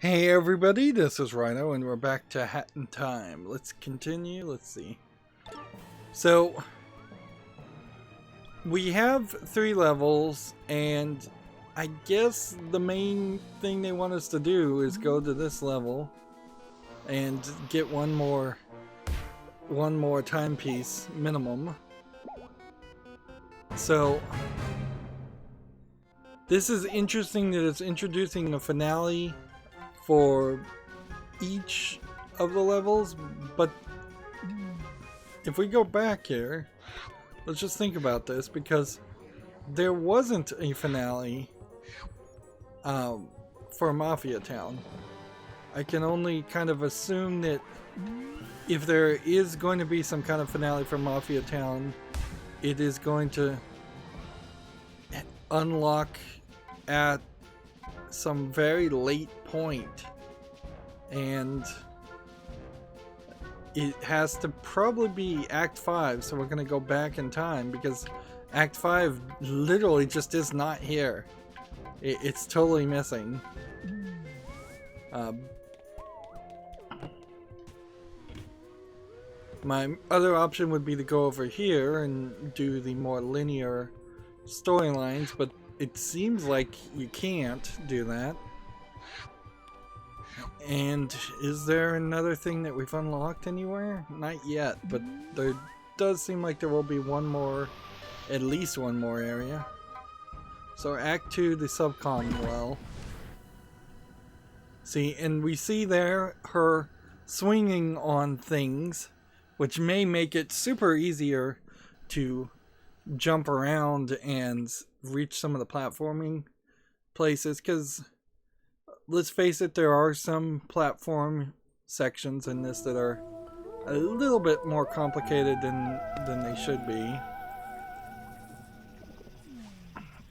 Hey everybody, this is Rydo and we're back to Hat in Time. Let's continue, let's see. So, we have 3 levels and I guess the main thing they want us to do is go to this level and get one more timepiece minimum. So, this is interesting that it's introducing a finale for each of the levels, but if we go back here, let's just think about this, because there wasn't a finale for Mafia Town. I can only kind of assume that if there is going to be some kind of finale for Mafia Town, it is going to unlock at some very late point, and it has to probably be Act 5, so we're going to go back in time because Act 5 literally just is not here. It's totally missing. My other option would be to go over here and do the more linear storylines, but it seems like you can't do that. And is there another thing that we've unlocked anywhere? Not yet, but there does seem like there will be one more, at least one more area. So Act 2, the Subcon well. See, and we see there her swinging on things, which may make it super easier to jump around and reach some of the platforming places, because let's face it, there are some platform sections in this that are a little bit more complicated than they should be.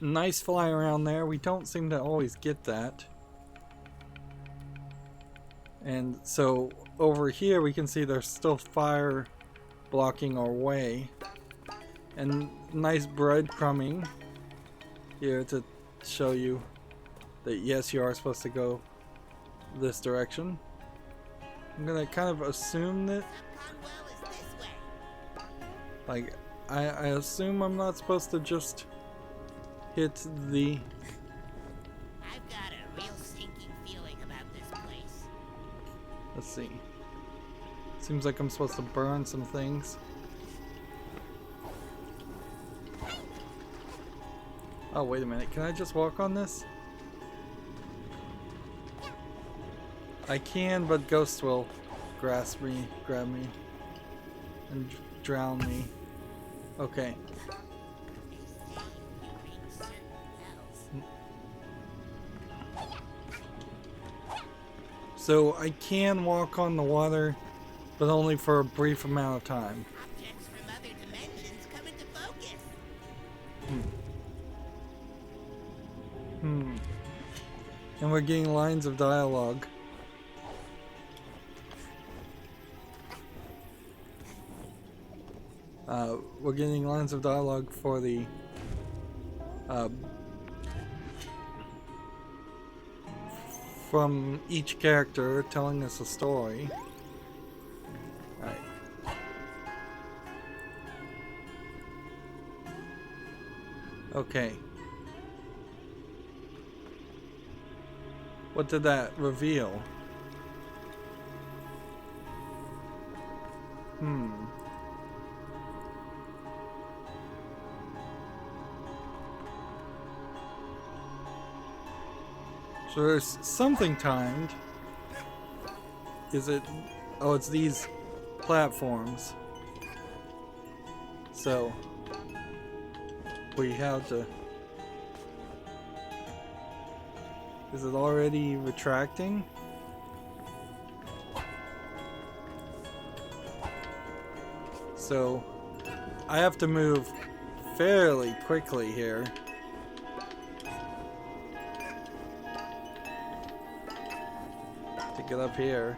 Nice fly around there. We don't seem to always get that. And so over here we can see there's still fire blocking our way. And nice breadcrumbing here to show you that yes, you are supposed to go this direction. I'm gonna kind of assume that, like, I assume I'm not supposed to just hit the... I've got a real sinking feeling about this place. Let's see. Seems like I'm supposed to burn some things. Oh, wait a minute. Can I just walk on this? I can, but ghosts will grasp me, grab me, and drown me. Okay. So I can walk on the water, but only for a brief amount of time. Objects from other dimensions come into focus. And we're getting lines of dialogue. We're getting lines of dialogue for the from each character telling us a story. Alright. Okay. What did that reveal? So there's something timed. Is it? Oh, it's these platforms. So we have to... Is it already retracting? So I have to move fairly quickly here. To get up here.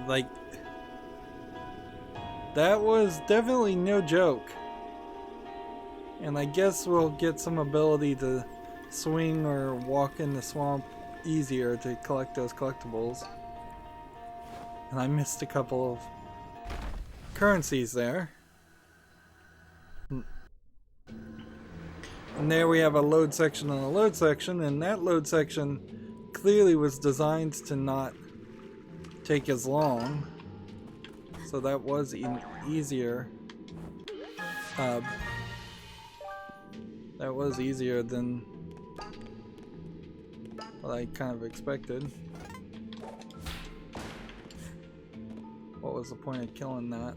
Like, that was definitely no joke. And I guess we'll get some ability to swing or walk in the swamp easier to collect those collectibles. And I missed a couple of currencies there. And there we have a load section and a load section, and that load section clearly was designed to not take as long. So that was even easier. That was easier than what I kind of expected. What was the point of killing that?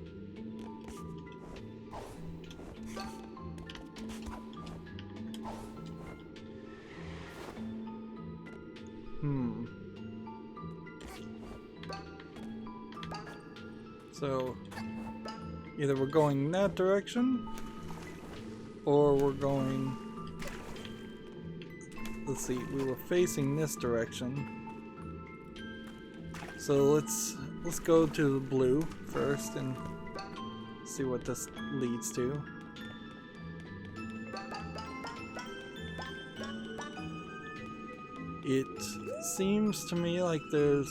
So either we're going that direction or we're going, let's see, we were facing this direction. So let's go to the blue first and see what this leads to. It seems to me like there's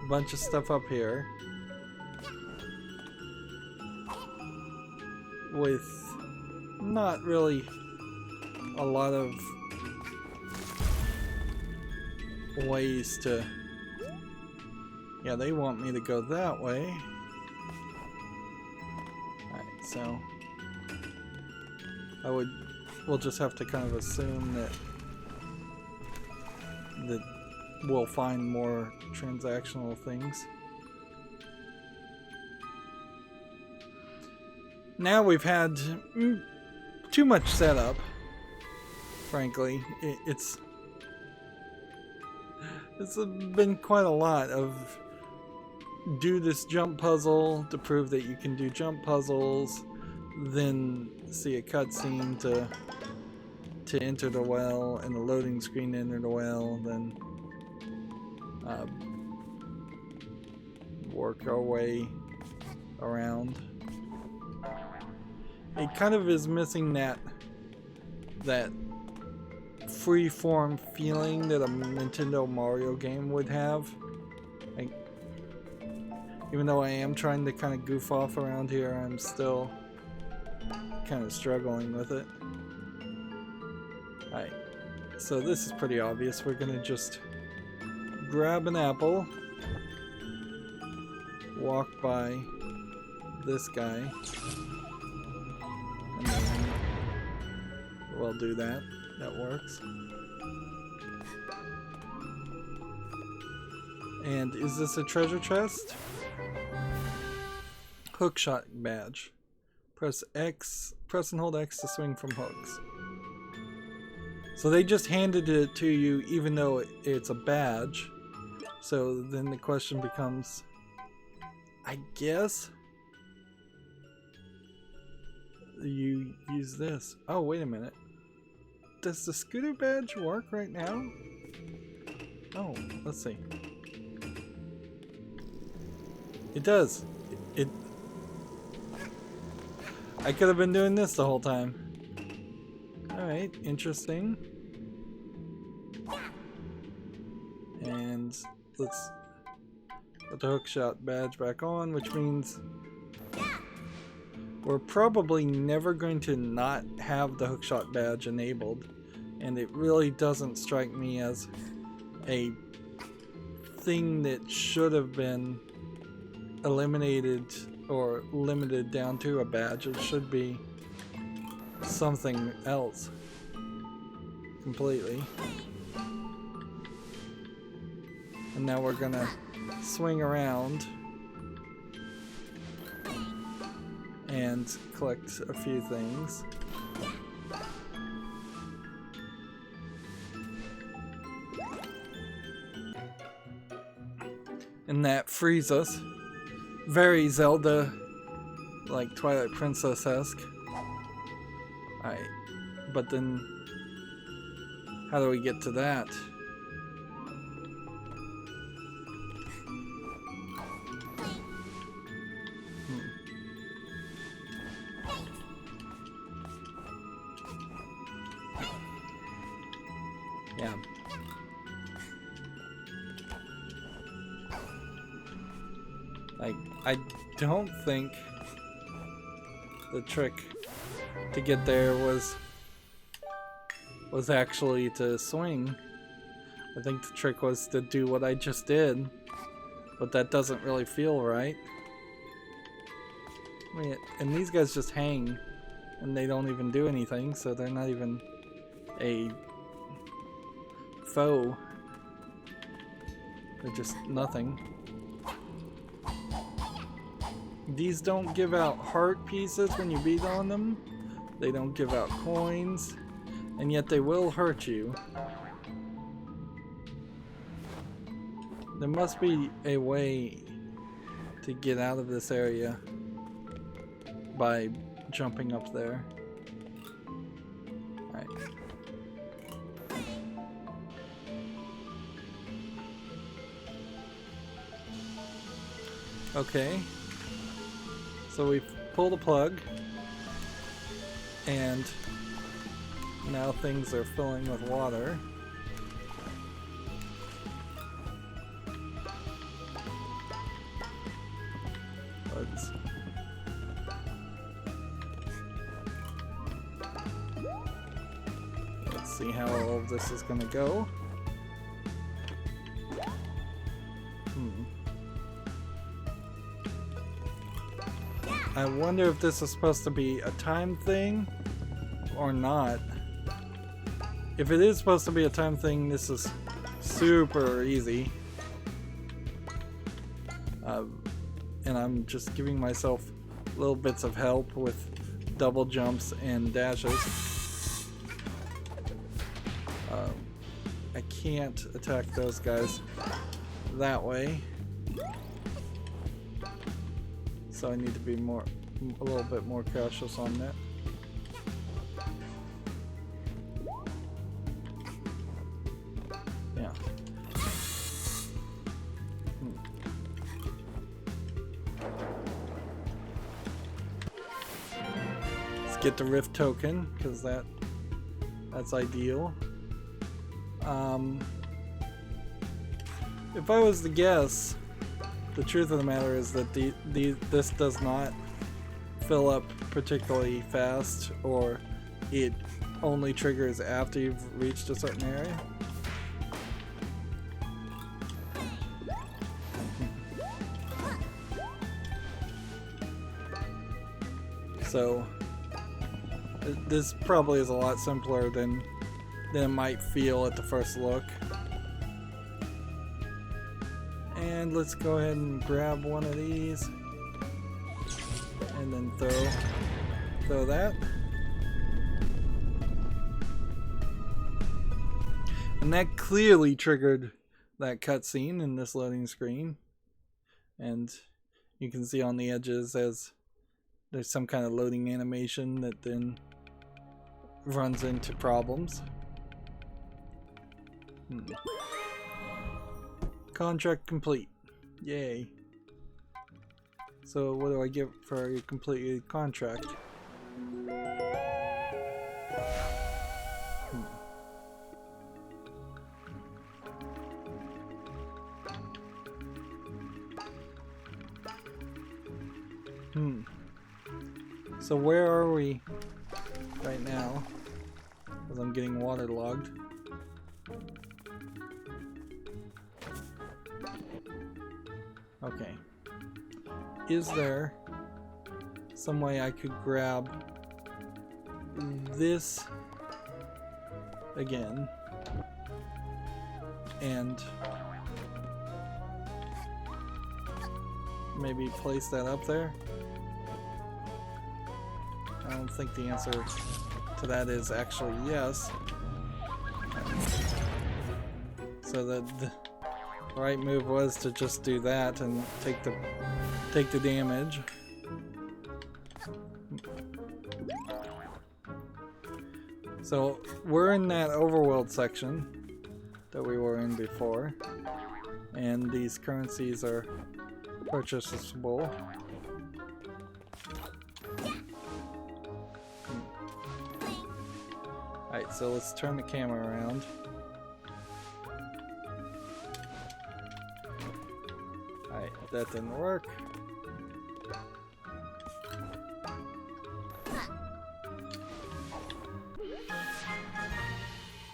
a bunch of stuff up here with not really a lot of ways to... Yeah, they want me to go that way. Alright, so we'll just have to kind of assume that we'll find more transactional things. Now we've had too much setup, frankly. It's been quite a lot of do this jump puzzle to prove that you can do jump puzzles, then see a cutscene to enter the well, and the loading screen to enter the well, then work our way around. It kind of is missing that free-form feeling that a Nintendo Mario game would have. Like, even though I am trying to kind of goof off around here, I'm still kind of struggling with it. Alright, so this is pretty obvious. We're gonna just grab an apple, walk by this guy, and then we'll do that. That works. And is this a treasure chest? Hookshot badge. Press and hold X to swing from hooks. So they just handed it to you even though it's a badge. So then the question becomes, I guess you use this. Oh, wait a minute. Does the scooter badge work right now? Oh, let's see. It does. I could have been doing this the whole time. Alright, interesting. And let's put the hookshot badge back on, which means we're probably never going to not have the hookshot badge enabled, and it really doesn't strike me as a thing that should have been eliminated or limited down to a badge. It should be something else completely. And now we're gonna swing around and collect a few things. And that frees us. Very Zelda, like Twilight Princess-esque. Alright, but then how do we get to that? Yeah. Like, I don't think the trick to get there was actually to swing. I think the trick was to do what I just did, but that doesn't really feel right. I mean, and these guys just hang, and they don't even do anything, so they're not even a foe. They're just nothing. These don't give out heart pieces when you beat on them. They don't give out coins, and yet they will hurt you. There must be a way to get out of this area by jumping up there. Alright. Okay. So we pull the plug, and now things are filling with water. Let's see how all of this is gonna go. I wonder if this is supposed to be a time thing or not. If it is supposed to be a time thing, this is super easy. And I'm just giving myself little bits of help with double jumps and dashes. I can't attack those guys that way. So I need to be a little bit more cautious on that. Yeah. Let's get the rift token, because that's ideal. If I was to guess, the truth of the matter is that this does not fill up particularly fast, or it only triggers after you've reached a certain area. So this probably is a lot simpler than it might feel at the first look. And let's go ahead and grab one of these and then throw that. And that clearly triggered that cutscene in this loading screen. And you can see on the edges as there's some kind of loading animation that then runs into problems. Contract complete. Yay. So what do I get for a completed contract? So where are we right now? Because I'm getting waterlogged. Okay. Is there some way I could grab this again and maybe place that up there? I don't think the answer to that is actually yes. So the right move was to just do that and take the damage. So we're in that overworld section that we were in before, and these currencies are purchasable. Alright, so let's turn the camera around. Alright, That didn't work.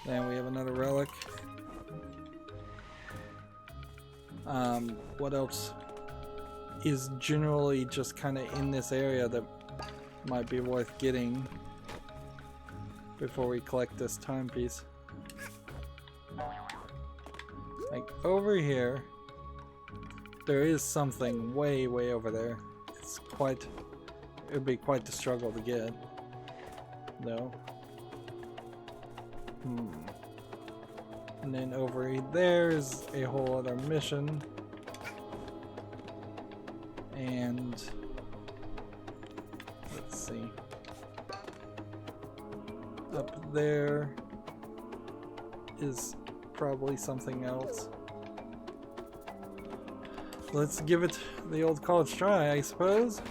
Then we have another relic. What else is generally just kind of in this area that might be worth getting before we collect this timepiece? Like over here, there is something way over there. It's quite, it would be quite the struggle to get, though. And then over there is a whole other mission. And let's see. Up there is probably something else. Let's give it the old college try, I suppose.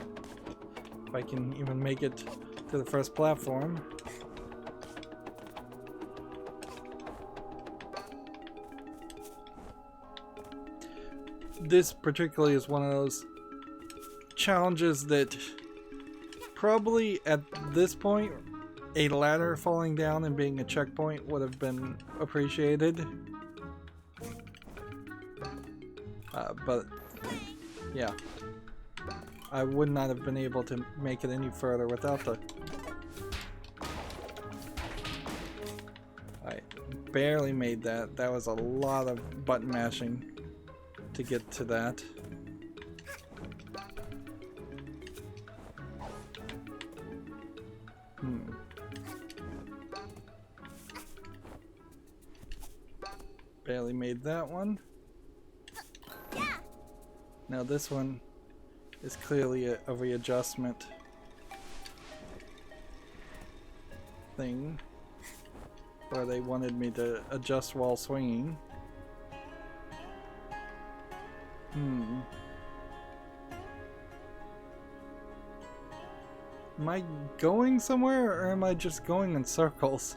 If I can even make it to the first platform. This particularly is one of those challenges that probably at this point a ladder falling down and being a checkpoint would have been appreciated. But yeah, I would not have been able to make it any further without the... I barely made that. That was a lot of button mashing to get to that. Barely made that one. Now this one is clearly a readjustment thing where they wanted me to adjust while swinging. Am I going somewhere or am I just going in circles?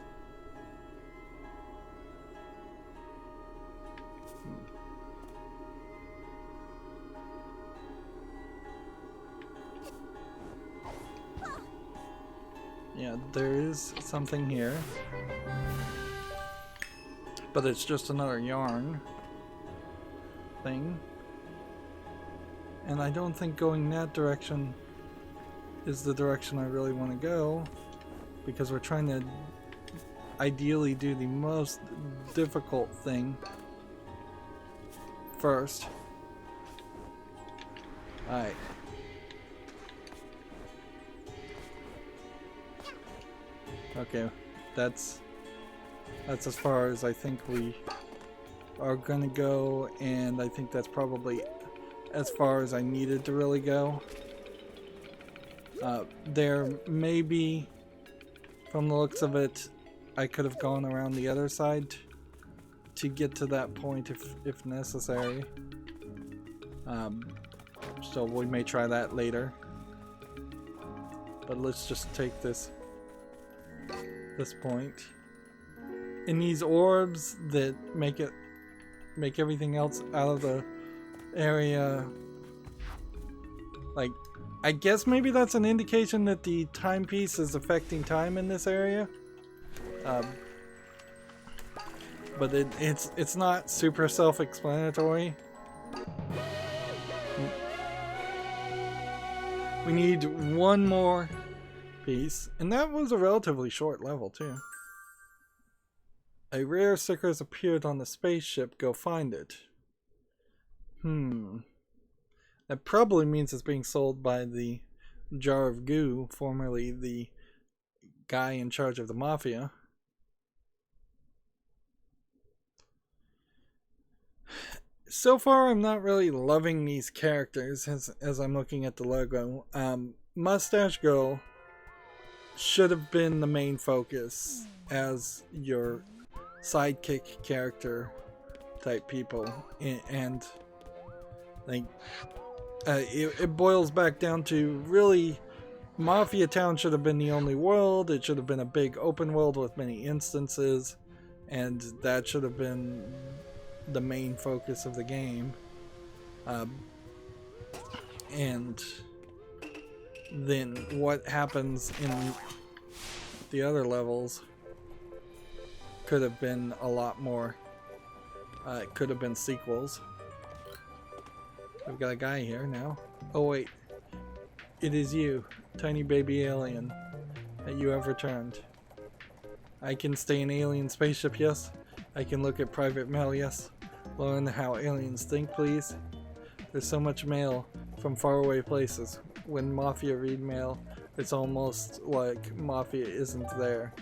Yeah, there is something here. But it's just another yarn thing. And I don't think going that direction is the direction I really want to go, because we're trying to ideally do the most difficult thing first. Alright. Okay, that's as far as I think we are gonna go, and I think that's probably as far as I needed to really go. There may be, from the looks of it, I could have gone around the other side to get to that point if necessary. So we may try that later. But let's just take this point. And these orbs that make everything else out of the area, like, I guess maybe that's an indication that the timepiece is affecting time in this area. But it's not super self-explanatory. We need one more piece, and that was a relatively short level too. A rare sticker has appeared on the spaceship. Go find it. That probably means it's being sold by the Jar of Goo, formerly the guy in charge of the Mafia. So far, I'm not really loving these characters as I'm looking at the logo. Mustache Girl should have been the main focus as your sidekick character type people, and like it boils back down to really Mafia Town should have been the only world. It should have been a big open world with many instances, and that should have been the main focus of the game. and then what happens in the other levels could have been a lot more. It could have been sequels. We've got a guy here now. Oh wait, it is you, tiny baby alien, that you have returned. I can stay in alien spaceship, yes. I can look at private mail, yes. Learn how aliens think, please. There's so much mail from faraway places. When Mafia read mail, it's almost like Mafia isn't there.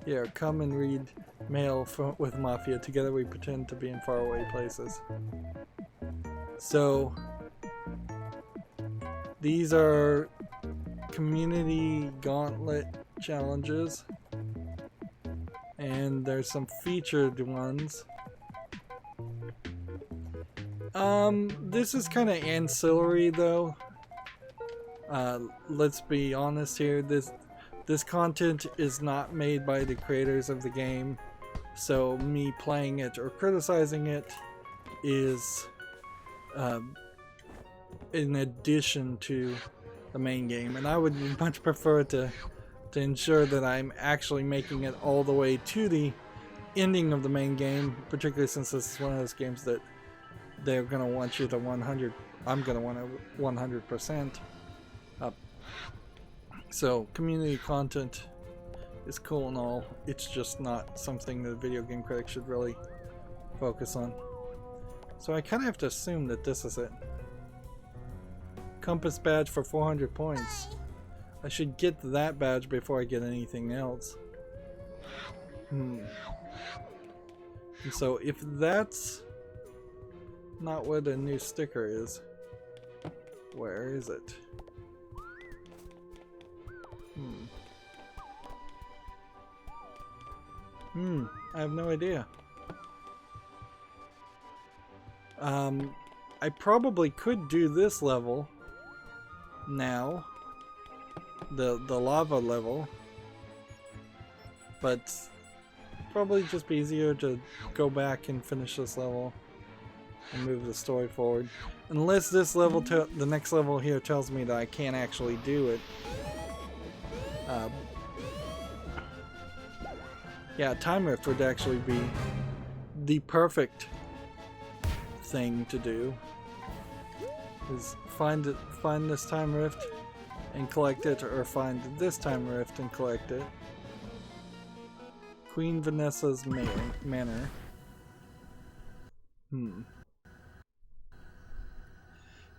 Here, come and read mail with Mafia. Together we pretend to be in faraway places. So, these are community gauntlet challenges. And there's some featured ones. This is kind of ancillary though. Let's be honest here. This content is not made by the creators of the game, so me playing it or criticizing it is in addition to the main game, and I would much prefer to ensure that I'm actually making it all the way to the ending of the main game, particularly since this is one of those games that they're gonna want you to 100. I'm gonna want to 100% up. So community content is cool and all. It's just not something that video game critics should really focus on. So I kind of have to assume that this is it. Compass badge for 400 points. I should get that badge before I get anything else. And so if that's not where the new sticker is, where is it? I have no idea. I probably could do this level now, the lava level, but probably just be easier to go back and finish this level and move the story forward, unless this level, the next level here, tells me that I can't actually do it. Yeah, time rift would actually be the perfect thing to do. Is find this time rift and collect it, or find this time rift and collect it. Queen Vanessa's manor.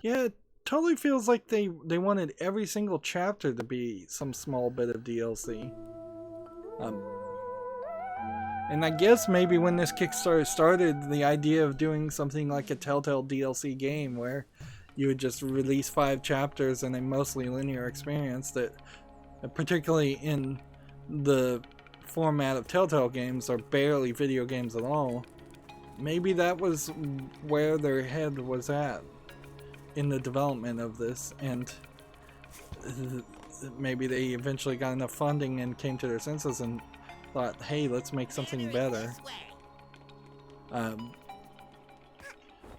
Yeah, it totally feels like they wanted every single chapter to be some small bit of DLC. And I guess maybe when this Kickstarter started, the idea of doing something like a Telltale DLC game where you would just release 5 chapters in a mostly linear experience that, particularly in the format of Telltale games, are barely video games at all. Maybe that was where their head was at in the development of this, and maybe they eventually got enough funding and came to their senses and thought, hey, let's make something better.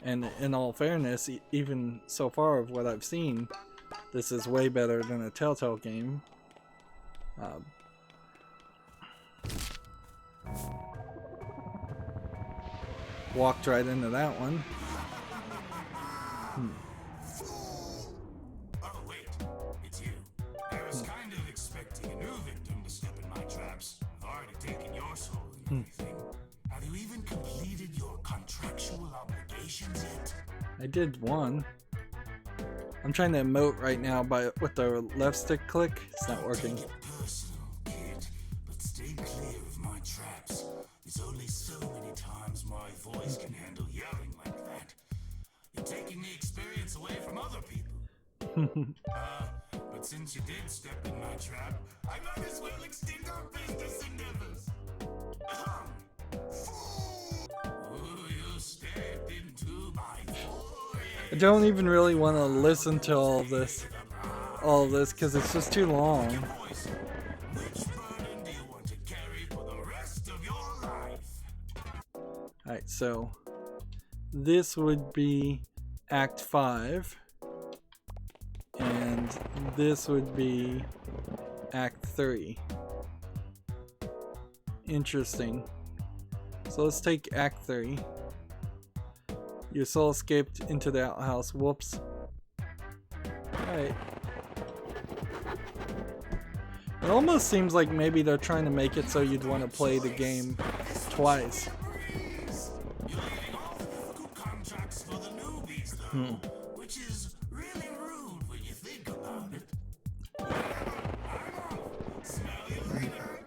And in all fairness, even so far of what I've seen, this is way better than a Telltale game. Walked right into that one. Oh wait, it's you. I was kind of expecting a new victim to step in my traps. I've already taken your soul and everything. Have you even completed your contractual obligations yet? I did one. I'm trying to emote right now with the left stick click. It's not working. Take it personal, kid, but stay clear of my traps. There's only so many times my voice can handle yelling like that. You're taking the experience away from other people. But since you did step in my trap, I might as well extend our business endeavors. Ooh, you stepped into my void. I don't even really want to listen to all of this because it's just too long. Which burden do you want to carry for the rest of your life? Alright, so this would be Act 5. And this would be Act 3. Interesting. So let's take Act 3. Your soul escaped into the outhouse. Whoops. Alright. It almost seems like maybe they're trying to make it so you'd want to play the game twice. Which is really rude when you think about it. Smell you later.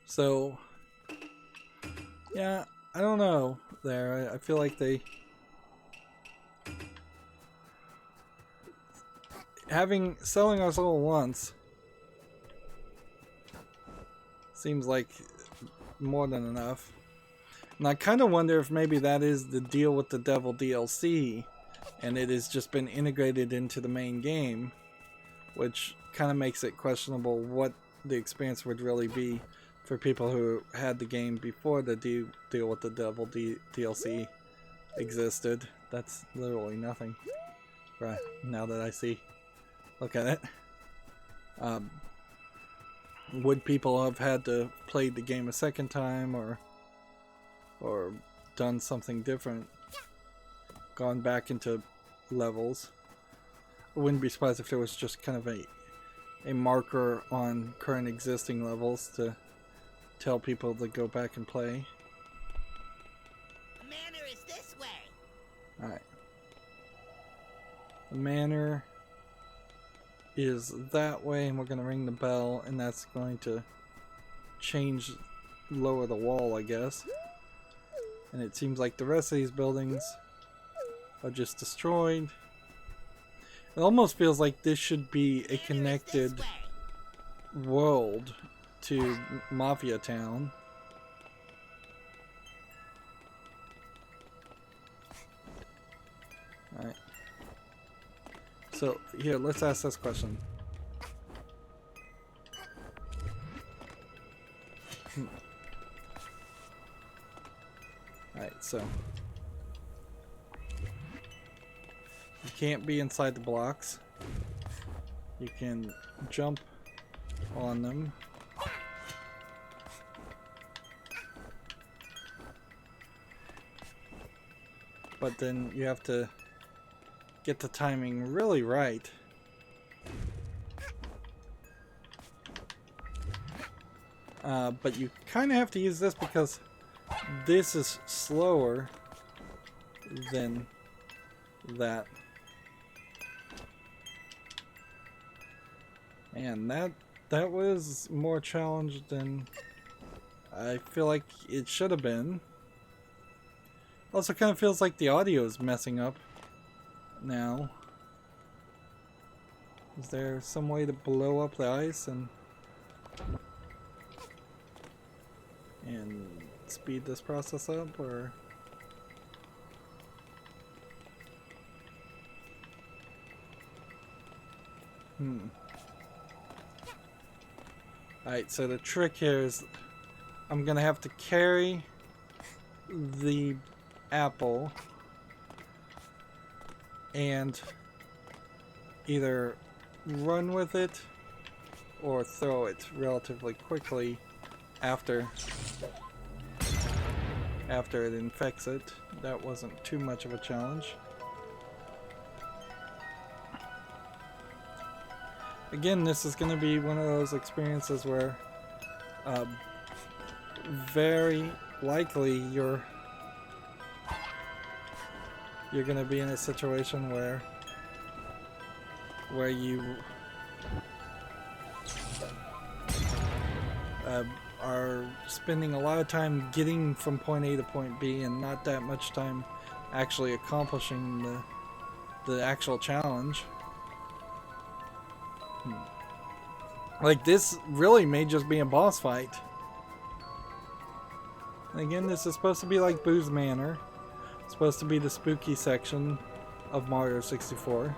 So, yeah, I don't know there. I feel like selling our soul once seems like more than enough. And I kind of wonder if maybe that is the deal with the Devil DLC, and it has just been integrated into the main game, which kind of makes it questionable what the experience would really be for people who had the game before the deal with the Devil DLC existed. That's literally nothing. Right, now that I look at it. Would people have had to play the game a second time, or done something different, gone back into levels? I wouldn't be surprised if there was just kind of a marker on current existing levels to tell people to go back and play. The manor is this way. Alright. The manor is that way, and we're going to ring the bell, and that's going to lower the wall, I guess. And it seems like the rest of these buildings are just destroyed. It almost feels like this should be a connected world to Mafia Town. Alright. So, here, let's ask this question. Alright, so you can't be inside the blocks. You can jump on them. But then you have to get the timing really right. But you kind of have to use this because this is slower than that. And that was more challenged than I feel like it should have been. Also kind of feels like the audio is messing up now. Is there some way to blow up the ice and speed this process up, or Alright, so the trick here is I'm gonna have to carry the apple and either run with it or throw it relatively quickly after it infects it. That wasn't too much of a challenge. Again, this is going to be one of those experiences where very likely you're going to be in a situation where you are spending a lot of time getting from point A to point B and not that much time actually accomplishing the actual challenge. Like, this really may just be a boss fight. And again, this is supposed to be like Boo's Manor. It's supposed to be the spooky section of Mario 64.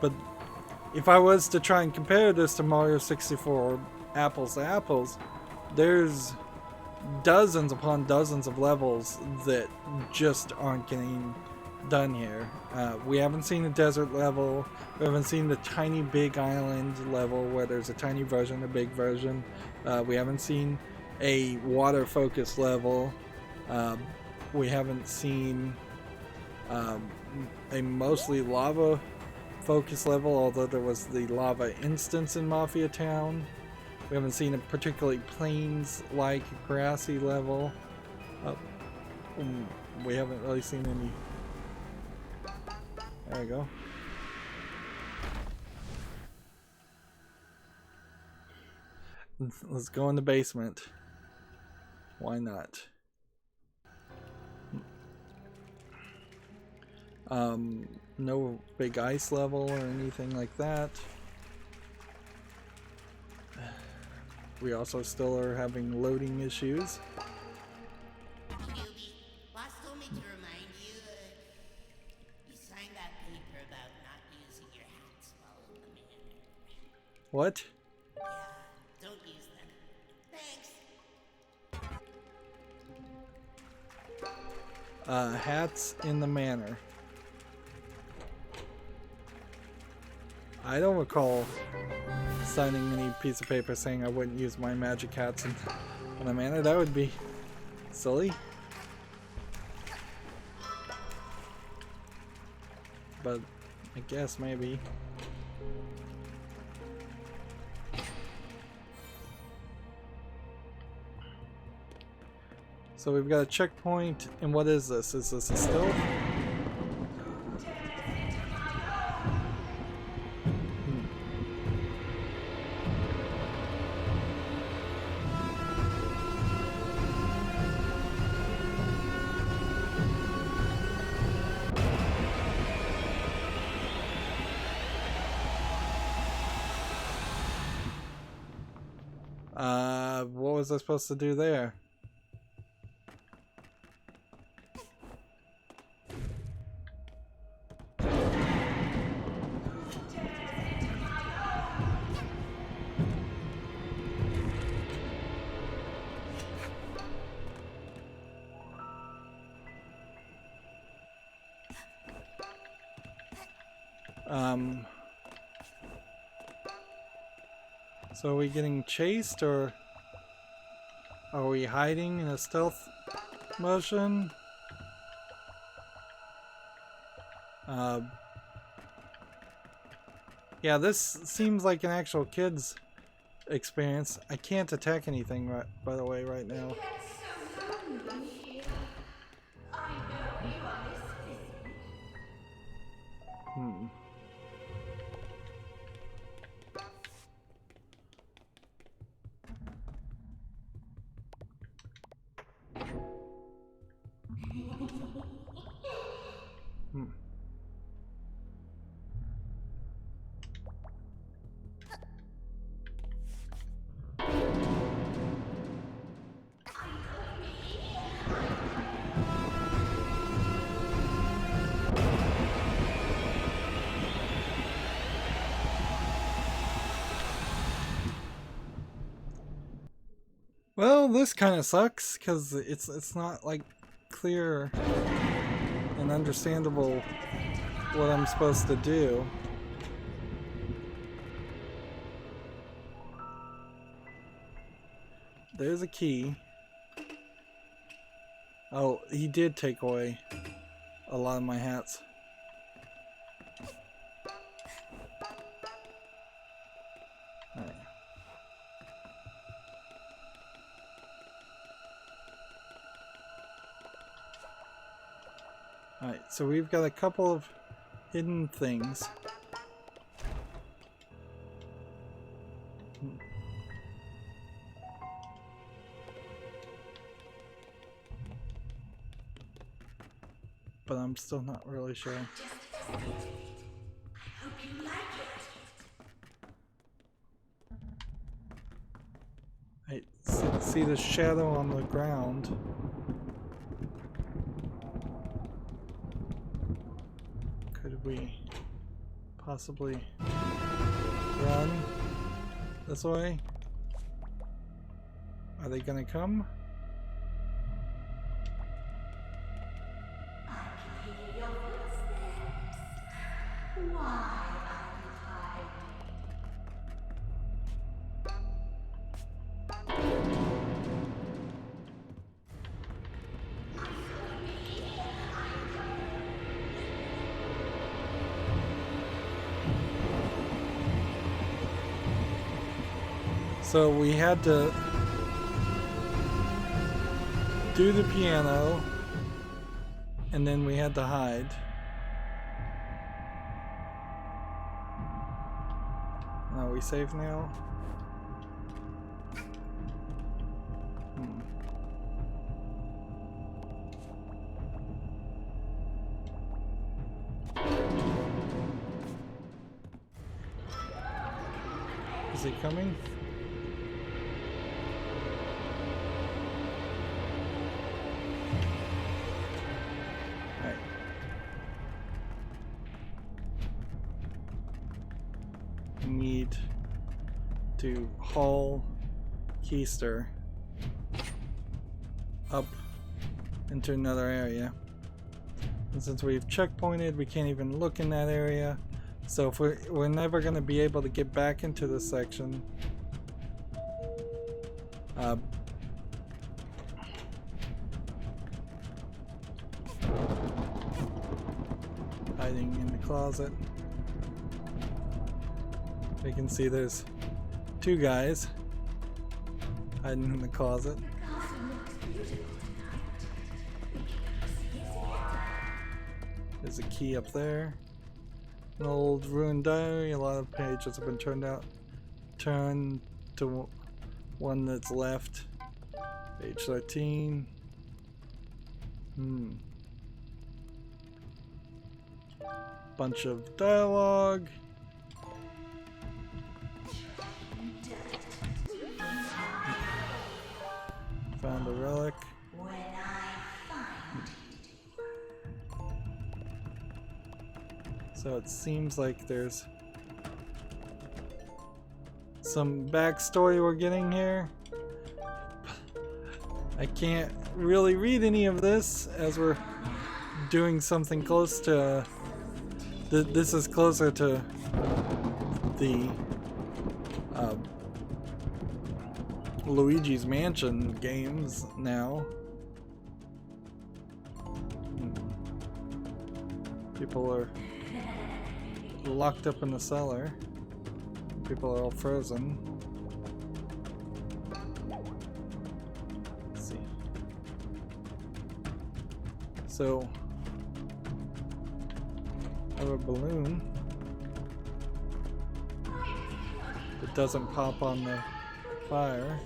But if I was to try and compare this to Mario 64 apples to apples, there's dozens upon dozens of levels that just aren't getting done here. We haven't seen a desert level. We haven't seen the tiny big island level where there's a tiny version, a big version. We haven't seen a water focus level. We haven't seen a mostly lava focus level, although there was the lava instance in Mafia Town. We haven't seen a particularly plains-like grassy level. We haven't really seen any. There we go. Let's go in the basement. Why not? No big ice level or anything like that. We also still are having loading issues. Newbie, boss told me to remind you, you signed that paper about not using your hats while in the manor. What? Yeah, don't use them. Thanks. Hats in the manor. I don't recall signing any piece of paper saying I wouldn't use my magic hats in the manor. That would be silly. But I guess maybe. So we've got a checkpoint, and what is this? Is this a stealth? What was I supposed to do there? So are we getting chased, or are we hiding in a stealth motion? Yeah, this seems like an actual kid's experience. I can't attack anything, right, by the way, right now. Well, this kind of sucks because it's not like clear and understandable what I'm supposed to do. There's a key. Oh, he did take away a lot of my hats. Alright. Alright, so we've got a couple of hidden things. But I'm still not really sure. I hope you like it. I see the shadow on the ground. Could we possibly run this way? Are they gonna come? So we had to do the piano, and then we had to hide. Are we safe now? Is he coming? Right. Need to haul Keister up into another area. And since we've checkpointed, we can't even look in that area. So if we're never going to be able to get back into this section. Hiding in the closet. You can see there's two guys hiding in the closet. There's a key up there. An old ruined diary. A lot of pages have been turned to one that's left. Page 13. Bunch of dialogue. Found a relic. So it seems like there's some backstory we're getting here. I can't really read any of this as we're doing something close to... This is closer to the Luigi's Mansion games now. People are locked up in the cellar. People are all frozen. Let's see. So, I have a balloon that doesn't pop on the fire.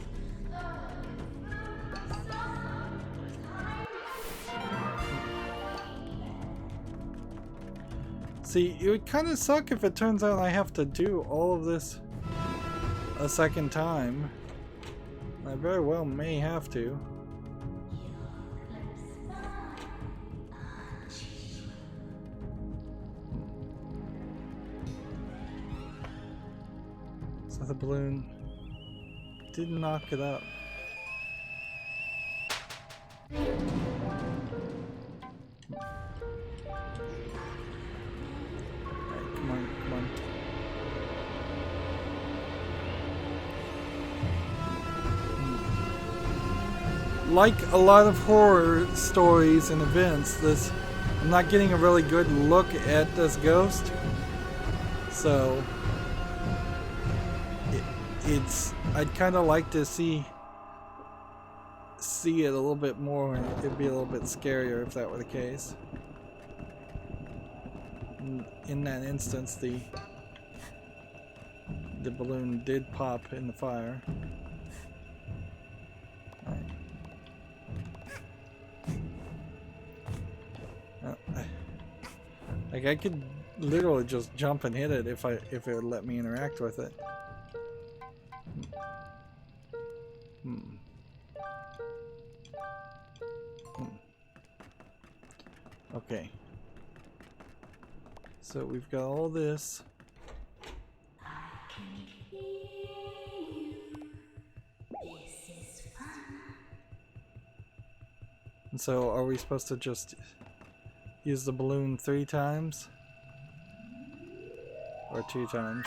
See, it would kind of suck if it turns out I have to do all of this a second time. I very well may have to. So the balloon did knock it up. Like a lot of horror stories and events, I'm not getting a really good look at this ghost. So I'd kind of like to see it a little bit more. It'd be a little bit scarier if that were the case. In that instance, the balloon did pop in the fire. Like I could literally just jump and hit it if it would let me interact with it. Okay. So we've got all this. I can hear you. This is fun. And so are we supposed to just use the balloon 3 times? Or 2 times?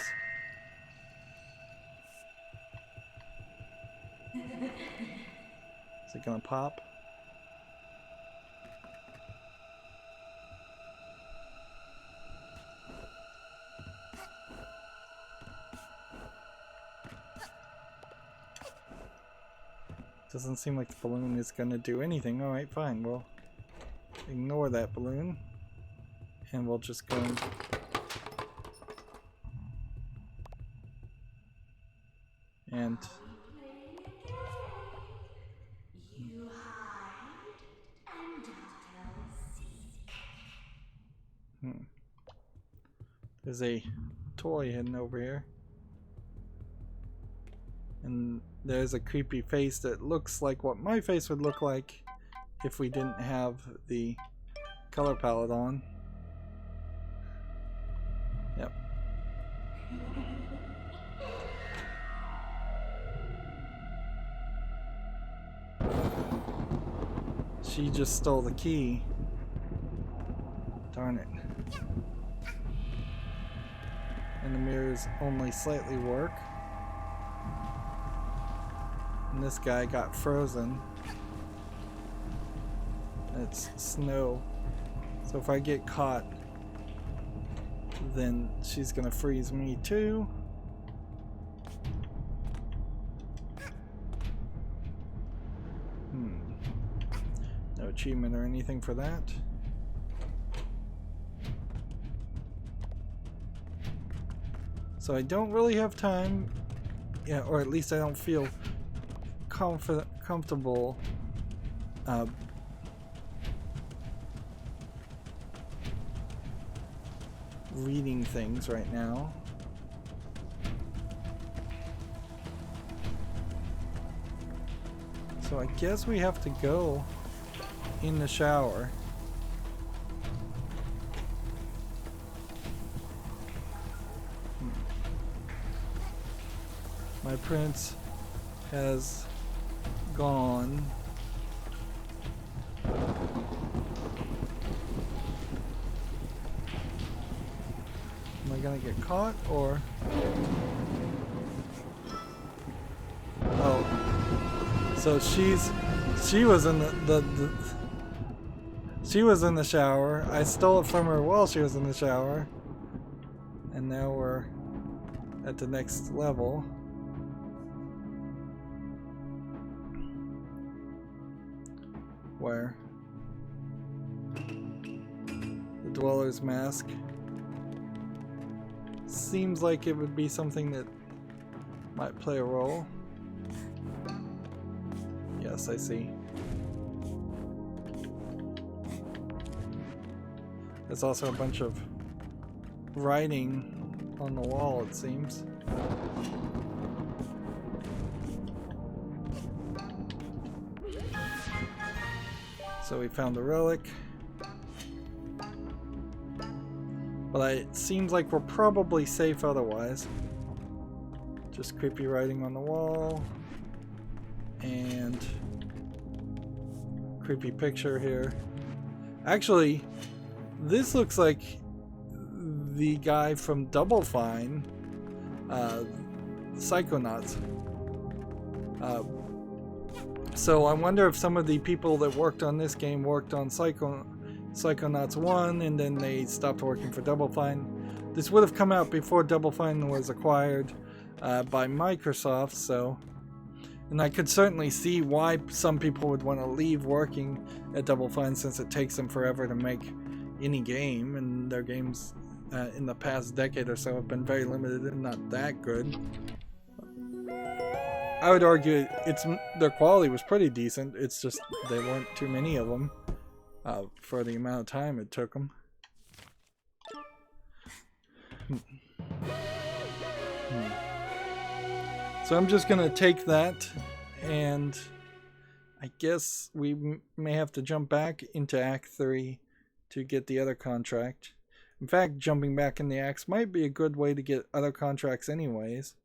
Is it gonna pop? Doesn't seem like the balloon is gonna do anything. Alright, fine. We'll ignore that balloon. And we'll just go and... And... You hide and I'll seek. There's a toy hidden over here. And there's a creepy face that looks like what my face would look like if we didn't have the color palette on. Yep. She just stole the key. Darn it. And the mirrors only slightly work. And this guy got frozen. It's snow. So if I get caught, then she's gonna freeze me too. No achievement or anything for that. So I don't really have time, yeah, or at least I don't feel comfortable reading things right now. So I guess we have to go in the shower. My prince has gone. Am I gonna get caught or? Oh, so she was in she was in the shower. I stole it from her while she was in the shower, and now we're at the next level. Where the Dweller's Mask seems like it would be something that might play a role. Yes, I see. There's also a bunch of writing on the wall, it seems. So we found the relic. But it seems like we're probably safe otherwise. Just creepy writing on the wall. And creepy picture here. Actually, this looks like the guy from Double Fine. Psychonauts. So I wonder if some of the people that worked on this game worked on Psychonauts 1 and then they stopped working for Double Fine. This would have come out before Double Fine was acquired by Microsoft, so... And I could certainly see why some people would want to leave working at Double Fine since it takes them forever to make any game, and their games in the past decade or so have been very limited and not that good. I would argue their quality was pretty decent. It's just there weren't too many of them for the amount of time it took them. So I'm just gonna take that, and I guess we may have to jump back into Act 3 to get the other contract. In fact, jumping back in the acts might be a good way to get other contracts anyways.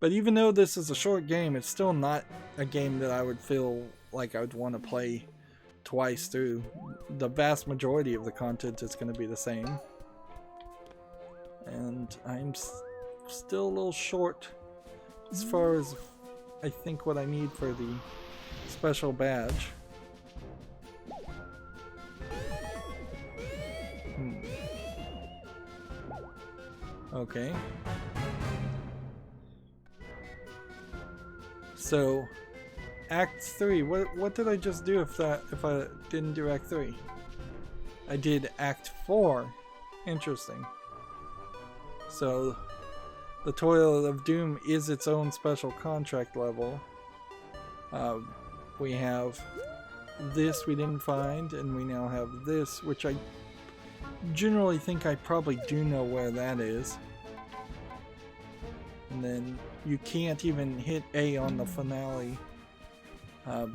But even though this is a short game, it's still not a game that I would feel like I would want to play twice through. The vast majority of the content is going to be the same. And I'm still a little short as far as I think what I need for the special badge. Okay. So, Act 3. What did I just do if I didn't do Act 3? I did Act 4. Interesting. So, the Toilet of Doom is its own special contract level. We have this we didn't find, and we now have this, which I generally think I probably do know where that is. And then you can't even hit A on the finale. Alright,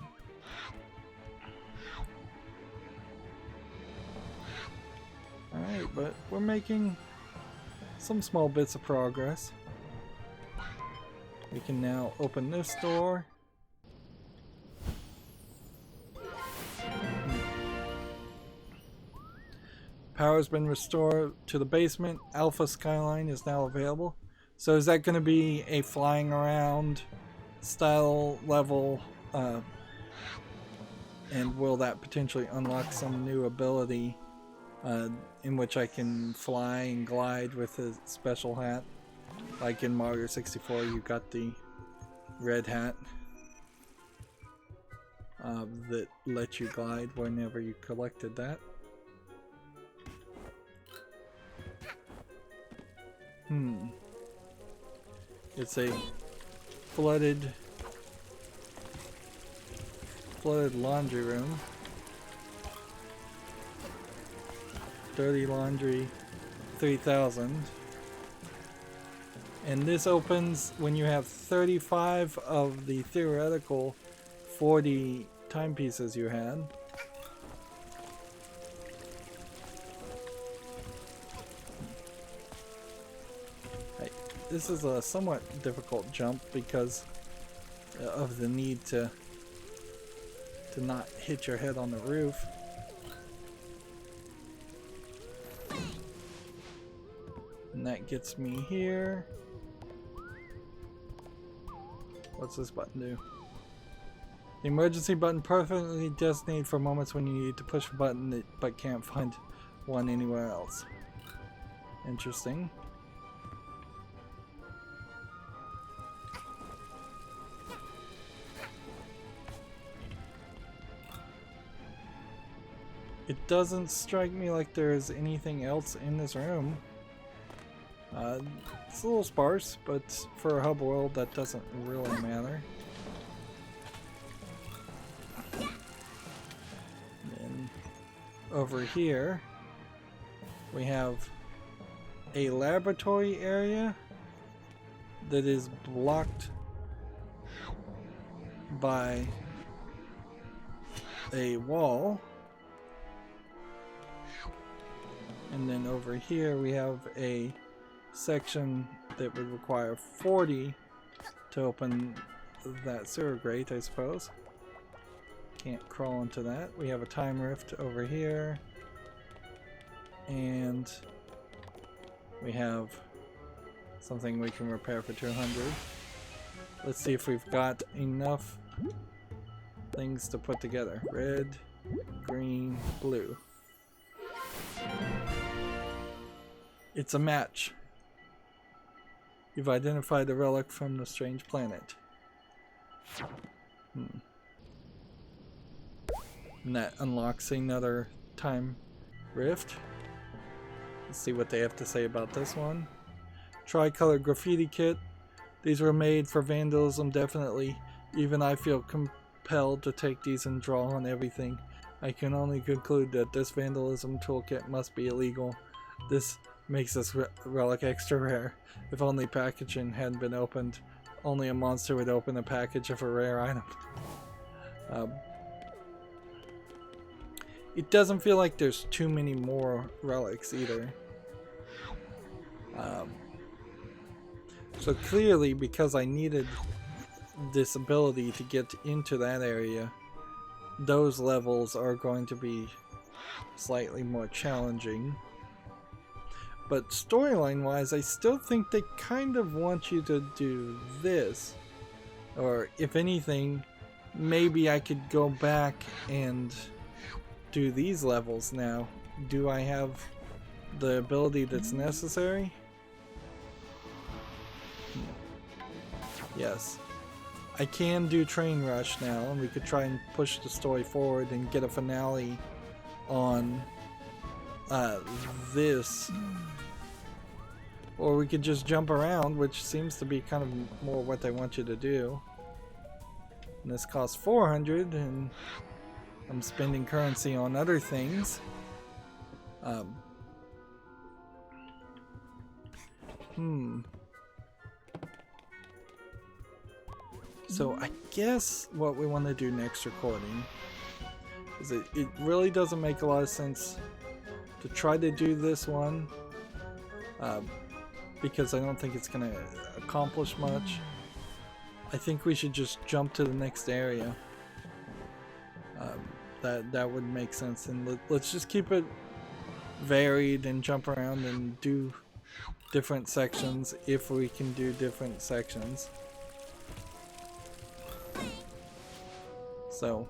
but we're making some small bits of progress. We can now open this door. Power's been restored to the basement. Alpha Skyline is now available. So is that going to be a flying around style level? And will that potentially unlock some new ability in which I can fly and glide with a special hat? Like in Mario 64, you got the red hat that lets you glide whenever you collected that. It's a flooded laundry room. Dirty Laundry 3000. And this opens when you have 35 of the theoretical 40 timepieces you had. This is a somewhat difficult jump because of the need to not hit your head on the roof. And that gets me here. What's this button do? The emergency button perfectly designated for moments when you need to push a button but can't find one anywhere else. Interesting. It doesn't strike me like there's anything else in this room. It's a little sparse, but for a hub world that doesn't really matter. And over here we have a laboratory area that is blocked by a wall. And then over here we have a section that would require 40 to open that sewer grate, I suppose. Can't crawl into that. We have a time rift over here. And we have something we can repair for 200. Let's see if we've got enough things to put together. Red, green, blue. It's a match. You've identified a relic from the strange planet. And that unlocks another time rift. Let's see what they have to say about this one. Tricolor graffiti kit. These were made for vandalism, definitely. Even I feel compelled to take these and draw on everything. I can only conclude that this vandalism toolkit must be illegal. This makes this relic extra rare. If only packaging hadn't been opened, only a monster would open a package of a rare item. It doesn't feel like there's too many more relics either. So clearly, because I needed this ability to get into that area, those levels are going to be slightly more challenging. But storyline wise, I still think they kind of want you to do this. Or if anything, maybe I could go back and do these levels now. Do I have the ability that's necessary? Yes. I can do Train Rush now, and we could try and push the story forward and get a finale on this. Or we could just jump around, which seems to be kind of more what they want you to do. And this costs 400, and I'm spending currency on other things. So I guess what we want to do next recording is it really doesn't make a lot of sense to try to do this one because I don't think it's going to accomplish much. I think we should just jump to the next area. That would make sense, and let's just keep it varied and jump around and do different sections if we can do different sections. So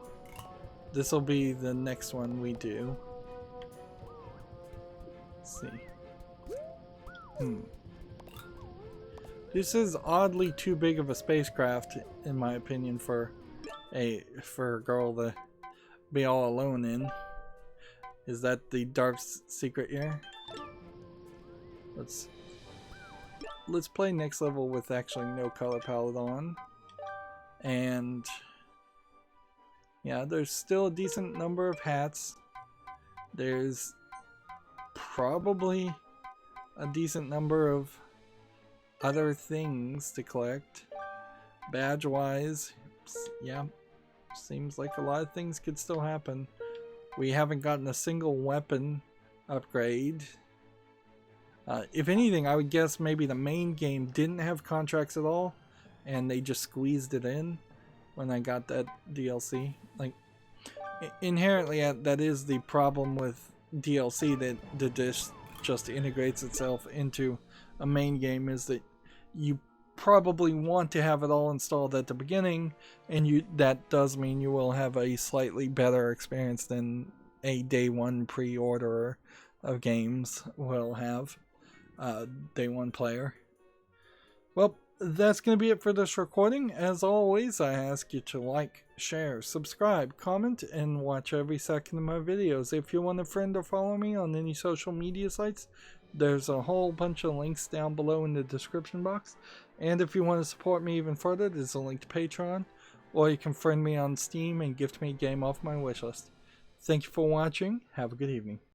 this will be the next one we do. Let's see. This is oddly too big of a spacecraft, in my opinion, for a girl to be all alone in. Is that the dark secret here? Let's play next level with actually no color palette on. And yeah, there's still a decent number of hats. There's probably a decent number of other things to collect. Badge wise, yeah, seems like a lot of things could still happen. We haven't gotten a single weapon upgrade. If anything, I would guess maybe the main game didn't have contracts at all, and they just squeezed it in when I got that DLC. Like, inherently, that is the problem with DLC, that the dish just integrates itself into a main game, is that you probably want to have it all installed at the beginning, and that does mean you will have a slightly better experience than a day one pre-orderer of games will have. Day one player. Well, that's going to be it for this recording. As always, I ask you to like, share, subscribe, comment, and watch every second of my videos. If you want a friend or follow me on any social media sites, there's a whole bunch of links down below in the description box. And if you want to support me even further, there's a link to Patreon, or you can friend me on Steam and gift me a game off my wishlist. Thank you for watching. Have a good evening.